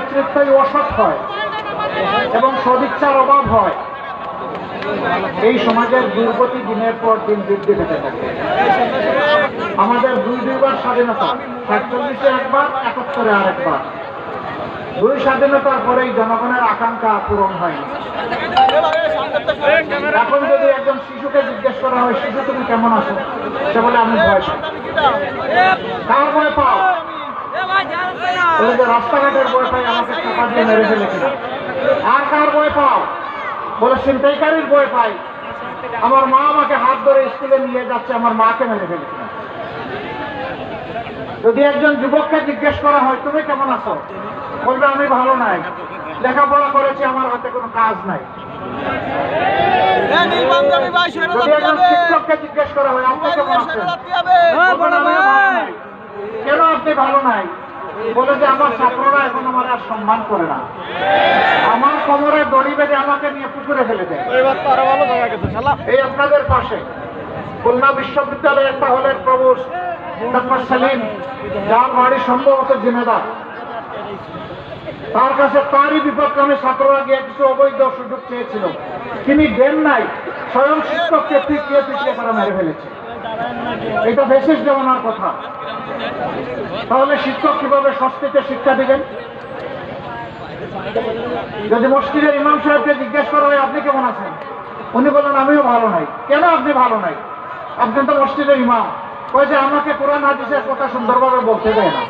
নেতৃত্বই অসৎ হয় এবং সদিচ্ছার অভাব হয়, এই সমাজের দুর্গতি দিনের পর দিন বৃদ্ধি পেতে থাকে। আমাদের দুইবার স্বাধীনতা, ৪৭-এ একবার, ৭১-এ আরেকবার। দুই স্বাধীনতার পরেই জনগণের আকাঙ্ক্ষা পূরণ হয়নি। এখন যদি একজন শিশুকে জিজ্ঞেস করা হয়, শিশু তুমি কেমন আছো, সে বলে আমি ভয় পাই। কার ভয় পাও? বলে যে রাস্তাঘাটের ভয় পাই, আমাকে চাপা দিয়ে মেরে ফেলে কিনা। আর কার ভয় পাও? বলে ছিনতাইকারীর ভয় পাই, আমার মা আমাকে হাত ধরে স্কুলে নিয়ে যাচ্ছে, আমার মাকে মেরে ফেলে কিনা। যদি একজন যুবককে জিজ্ঞেস করা হয় তুমি কেমন আছো, বলবে আমি ভালো নাই, লেখাপড়া করেছি, আমার হাতে কোনো কাজ নাই। যদি একজন শিক্ষককে জিজ্ঞেস করা হয় আপনি কেমন আছেন, কেন আপনি ভালো নাই, বলে যে আমার ছাত্ররা এখন আমার আর সম্মান করে না, আমার কোমরে দড়ি বেঁধে আমাকে নিয়ে পুকুরে ফেলে দেয়। এই আপনাদের পাশে খুলনা বিশ্ববিদ্যালয়ের একটা হলের প্রভোস্ট ডক্টর সেলিম, যার বাড়ি সম্ভবত জিনেদার, তার কাছে তারই বিপক্ষে ছাত্ররা গিয়ে কিছু অবৈধ সুযোগ চেয়েছিল, তিনি দেন নাই, স্বয়ং শিক্ষককে পিটিয়ে তারা মেরে ফেলেছে। এটা ফ্যাসিস্ট জমানার কথা। তাহলে শিক্ষক কিভাবে স্বস্তিতে শিক্ষা দিবেন? যদি মসজিদের ইমাম সাহেবকে জিজ্ঞেস করা হয় আপনি কেমন আছেন, উনি বলেন আমিও ভালো নাই। কেন আপনি ভালো নাই? আপনি তো মসজিদের ইমাম। কই যে আমাকে কোরআন হাদিসের কথা সুন্দরভাবে বলতে দেয় না।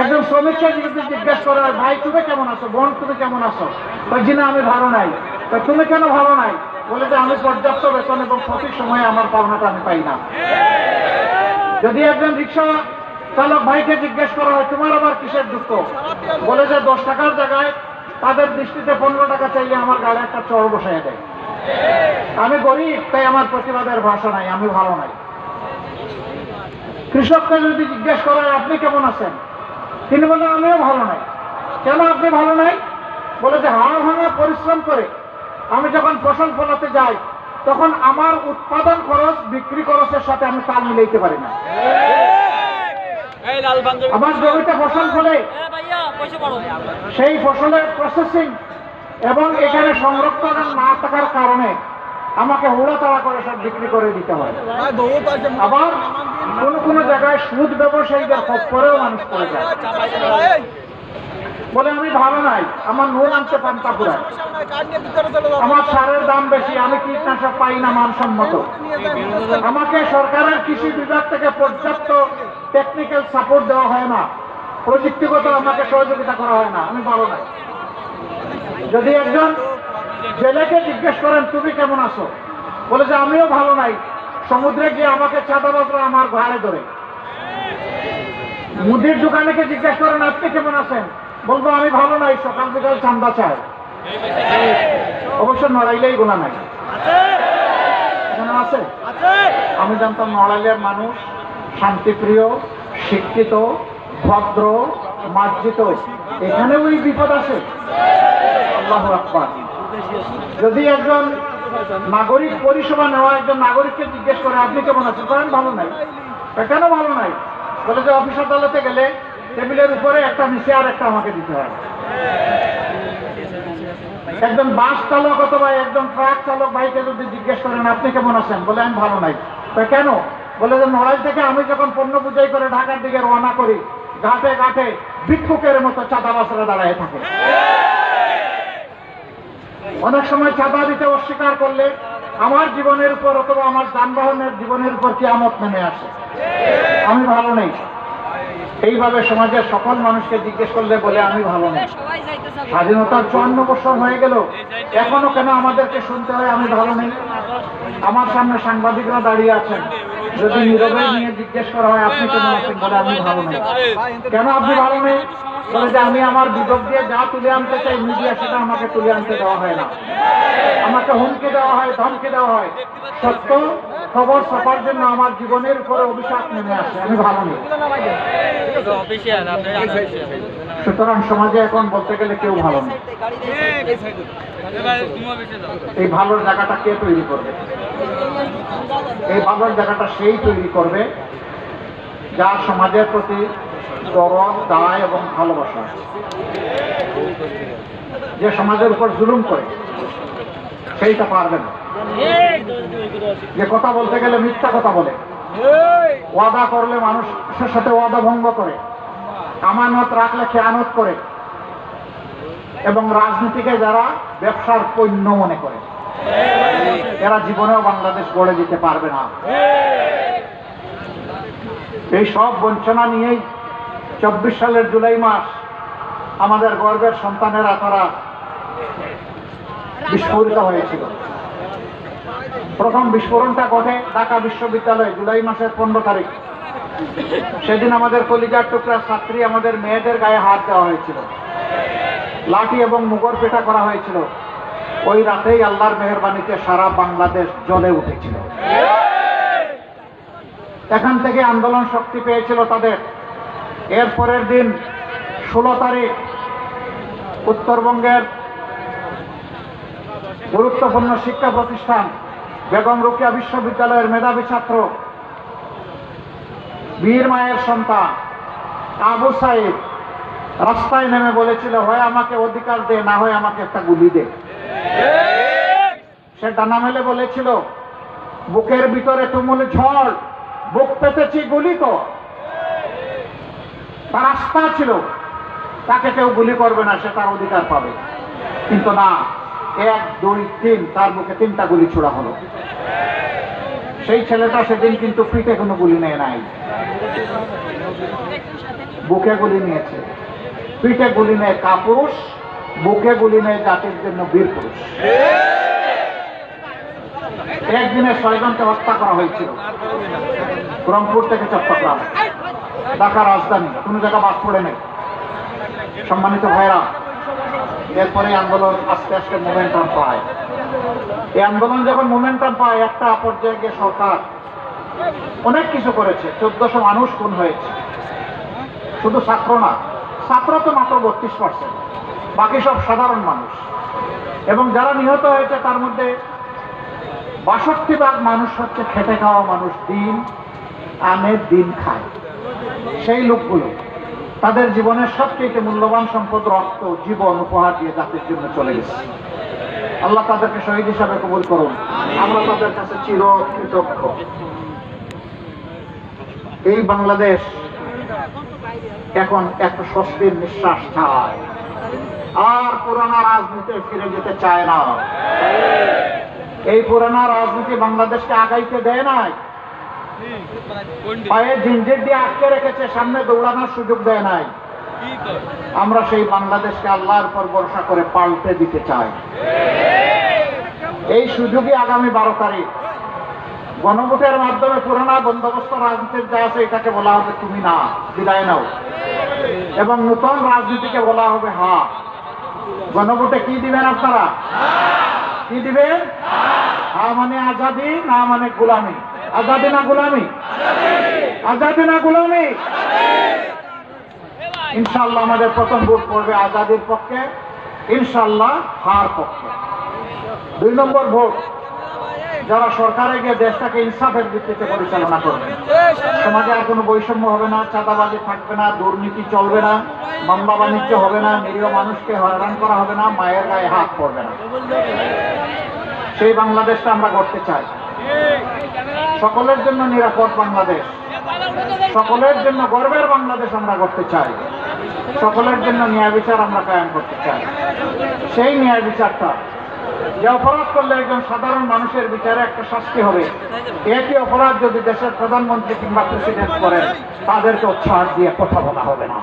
একজন শ্রমিককে যদি জিজ্ঞেস করা হয় ভাই তুমি কেমন আছো, বোন তুমি কেমন আছো, বলছি না আমি ভালো নাই। তুমি কেন ভালো নাই? বলে যে আমি পর্যাপ্ত বেতন এবং সঠিক সময়ে আমার পাওনাটা আমি পাই না। যদি একজন রিক্সা চালক ভাইকে জিজ্ঞেস করা হয় তোমার আবার কিসের দুঃখ, বলে যে 10 টাকার জায়গায় তাদের দৃষ্টিতে 15 টাকা চাইলে আমার গাড়ি একটা চড় বসাই দেয়। আমি গরিব তাই আমার প্রতিবাদের ভাষা নাই, আমি ভালো নাই। কৃষককে যদি জিজ্ঞেস করা হয় আপনি কেমন আছেন, তিনি বলেন আমিও ভালো নাই। কেন আপনি ভালো নাই? বলে যে হাড় ভাঙা পরিশ্রম করে আমি যখন ফসল ফলাতে যাই তখন আমার উৎপাদন খরচ বিক্রি খরচের সাথে আমি তাল মিলাইতে পারি না। আমার জমিতে ফসল ফলে সেই ফসলের প্রসেসিং এবং এখানে সংরক্ষণ না থাকার কারণে আমাকে হুড়োতাড়া করে সব বিক্রি করে দিতে হয়। আবার কোন কোন জায়গায় সুদ ব্যবসায়ীদের খপ্পরেও মানুষ পড়ে যায়। বলে আমি ভালো নাই, আমার নুন আনতে পান্তা পুরায়, আমার সারের দাম বেশি, আমি কীটনাশক পাই না মানসম্মত, আমাকে সরকারের কৃষি বিভাগ থেকে পর্যাপ্ত টেকনিক্যাল সাপোর্ট দেওয়া হয় না, প্রযুক্তিগত আমাকে সহযোগিতা করা হয় না, আমি ভালো নাই। যদি একজন জেলেকে জিজ্ঞেস করেন তুমি কেমন আছো, বলে যে আমিও ভালো নাই, সমুদ্রে গিয়ে আমাকে চাঁদাবাজরা আমার ঘাড়ে ধরে। মুদির দোকানেকে জিজ্ঞেস করেন আপনি কেমন আছেন, বলবো আমি ভালো নাই, সকাল বিকাল চান্দা চায়। অবশ্য নড়াইলেই গোনা নাই, আছে। আমি জানতাম নড়াইলের মানুষ শান্তিপ্রিয়, শিক্ষিত, ভদ্র, মার্জিত, এখানে ওই বিপদ আছে। আল্লাহু আকবার। যদি একজন নাগরিক পরিষেবা নেওয়া একজন নাগরিককে জিজ্ঞেস করে আপনি কেমন আছেন, কারণ ভালো নাই। কেন ভালো নাই? বলে যে অফিস আদালতে গেলে টেবিলের উপরে একটা নিচে আর একটা আমাকে দিতে হয়। একজন বাস চালক অথবা একজন ট্রাক চালক ভাইকে যদি জিজ্ঞেস করেন আপনি কেমন আছেন, বলে আমি ভালো নাই। কেন? বলে যে নড়াইল থেকে আমি যখন পণ্য বোঝাই করে ঢাকার দিকে রওনা করি, ঘাটে ঘাটে ভিক্ষুকের মতো চাঁদাবাজরা দাঁড়ায় থাকে। অনেক সময় চাঁদা দিতে অস্বীকার করলে আমার জীবনের উপর অথবা আমার যানবাহনের জীবনের উপর কিয়ামত নেমে আসে। আমি ভালো নেই। এইভাবে সমাজের সকল মানুষকে জিজ্ঞেস করলে বলে আমি ভালো নেই। স্বাধীনতার 54 বছর হয়ে গেল, এখনো কেন আমাদেরকে শুনতে হয় আমি ভালো নেই? আমার সামনে সাংবাদিকরা দাঁড়িয়ে আছেন, যদি নীরবে নিয়ে জিজ্ঞেস করা হয় আপনি কেমন আছেন, বলে আমি ভালো নেই। কেন আপনি ভালো নেই? বলে যে আমি আমার বিপদ দিয়ে যা তুলে আনতে চাই মিডিয়া সেটা আমাকে তুলে আনতে দেওয়া হয় না, আমাকে হুমকি দেওয়া হয়, ধমকি দেওয়া হয়, সত্য খবর ছাপার জন্য আমার জীবনের উপরে অভিশাপ নেমে আসে, আমি ভালো নেই। সুতরাং সমাজে এখন বলতে গেলে কেউ ভালো নেই। এই ভালোর জায়গাটা কে তৈরি করবে? এই ভালোর জায়গাটা সেই তৈরি করবে যার সমাজের প্রতি দরদ, দায় এবং ভালোবাসা। যে সমাজের উপর জুলুম করে সেইটা পারবে না। যে কথা বলতে গেলে মিথ্যা কথা বলে, ওয়াদা করলে মানুষের সাথে ওয়াদা ভঙ্গ করে, আমানত রাখলে খেয়ানত করে, এবং রাজনীতিকে যারা ব্যবসার পণ্য মনে করে, এরা জীবনেও বাংলাদেশ গড়ে দিতে পারবে না। এই সব বঞ্চনা নিয়েই 24 সালের জুলাই মাস আমাদের গর্বের সন্তানেরা তারা বিস্ফোরিত হয়েছিল। প্রথম বিস্ফোরণটা ঘটে ঢাকা বিশ্ববিদ্যালয়ে জুলাই মাসের 15 তারিখ। সেদিন আমাদের কলিজার টুকরা ছাত্রী আমাদের মেয়েদের গায়ে হাত দেওয়া হয়েছিল, লাঠি এবং মুগর পেটা করা হয়েছিল। ওই রাতেই আল্লাহর মেহেরবানিতে সারা বাংলাদেশ জ্বলে উঠেছিল। এখান থেকে আন্দোলন শক্তি পেয়েছিল তাদের। এর পরের দিন 16 তারিখ উত্তরবঙ্গের গুরুত্বপূর্ণ শিক্ষা প্রতিষ্ঠান বেগম রোকেয়া বিশ্ববিদ্যালয়ের মেধাবী ছাত্র, বীর মায়ের সন্তান আবু সাইদ রাস্তায় নেমে বলেছিল, হয় আমাকে অধিকার দে, না হয় আমাকে একটা গুলি দে। সে ডানা মেলে বলেছিল, বুকের ভিতরে তুমুল ঝড়, বুক পেতেছি গুলি তো। তার আস্থা ছিল তাকে কেউ গুলি করবে না, সে তার অধিকার পাবে। কিন্তু না, 1, 2, 3 তার বুকে 3টা গুলি ছোড়া হলো। সেই ছেলেটা সেদিন কিন্তু পিঠে কোনো গুলি নেয় নাই, বুকে গুলি নিয়েছে। পিঠে গুলি নেয় কাপুরুষ, বুকে গুলি নেয় জাতির জন্য বীর পুরুষ। একদিনে 6 জনকে হত্যা করা হয়েছিল রংপুর থেকে চট্টগ্রাম, ঢাকা রাজধানী, কোনো জায়গা বাদ পড়ে নেই। সম্মানিত ভাইরা, এরপরে আন্দোলন আস্তে আস্তে মোমেন্টাম পায়। এই আন্দোলন যখন মোমেন্টাম পায়, একটা পর্যায়ে গিয়ে সরকার অনেক কিছু করেছে। 1400 মানুষ খুন হয়েছে। শুধু ছাত্র না, ছাত্র তো মাত্র 32%, বাকি সব সাধারণ মানুষ। এবং যারা নিহত হয়েছে তার মধ্যে 62% মানুষ হচ্ছে খেটে খাওয়া মানুষ, দিন আনে দিন খায়। সেই লোকগুলো তাদের জীবনের সবচেয়ে মূল্যবান সম্পদ রক্ত, জীবন উপহার দিয়ে জাতির জন্য চলে গেছে। আল্লাহ তাদেরকে শহীদ হিসাবে কবুল করুন। আমরা তাদের কাছে চির কৃতজ্ঞ। এই বাংলাদেশ এখন একটা স্বস্তির নিঃশ্বাস চায়, আর পুরানা রাজনীতি ফিরে যেতে চায় না। এই পুরানা রাজনীতি বাংলাদেশকে আগাইতে দেয় নাই, পায়ে জিঞ্জির দিয়ে আটকে রেখেছে, সামনে দৌড়ানোর সুযোগ দেয় নাই। আমরা সেই বাংলাদেশকে আল্লাহর উপর ভরসা করে পাল্টে দিতে চাই। এই সুযোগই আগামী 12 তারিখ গণভোটের মাধ্যমে পুরানা বন্দোবস্ত রাজনীতির যা আছে এটাকে বলা হবে তুমি না, বিদায় নাও, এবং নতুন রাজনীতিকে বলা হবে হ্যাঁ। গণভোটে কি দিবেন আপনারা? কি দিবেন? হ্যাঁ মানে আজাদি, না মানে গোলামি। আজাদি না গোলামি? আজাদি না গোলামি? ইনশাআল্লাহ আমাদের প্রথম ভোট পড়বে আজাদির পক্ষে, ইনশাআল্লাহ হার পক্ষে। 2 নম্বর ভোট যারা সরকারে গিয়ে দেশটাকে ইনসাফের ভিত্তিতে পরিচালনা করবে। সমাজে আর কোনো বৈষম্য হবে না, চাঁদাবাজি থাকবে না, দুর্নীতি চলবে না, মামলা বাণিজ্য হবে না, নিরীহ মানুষকে হয়রান করা হবে না, মায়ের গায়ে হাত পড়বে না। সেই বাংলাদেশটা আমরা গড়তে চাই। সকলের জন্য নিরাপদ বাংলাদেশ, সকলের জন্য গর্বের বাংলাদেশ আমরা গড়তে চাই। সকলের জন্য ন্যায় বিচার আমরা কায়েম করতে চাই। সেই ন্যায় বিচারটা, যে অপরাধ করলে একজন সাধারণ মানুষের বিচারে একটা শাস্তি হবে, একই অপরাধ যদি দেশের প্রধানমন্ত্রী কিংবা প্রেসিডেন্ট করেন, তাদেরকেও ছাড় দিয়ে কথা বলা হবে না,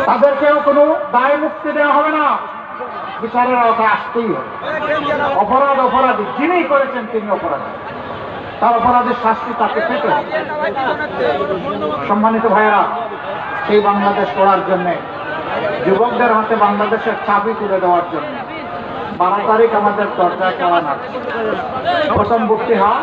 তাদেরকেও কোনো দায় মুক্তি দেওয়া হবে না, বিচারের আওতায় আসতেই হবে। অপরাধ অপরাধী, যিনি করেছেন তিনি অপরাধী, তার অপরাধের শাস্তি তাকে পেতে হবে। সম্মানিত ভাইয়েরা, সেই বাংলাদেশ গড়ার জন্য, যুবকদের হাতে বাংলাদেশের চাবি তুলে দেওয়ার জন্য 12 তারিখ আমাদের দরজায় কেওয়া নাড়ছে। প্রথম ভোটটি হ্যাঁ,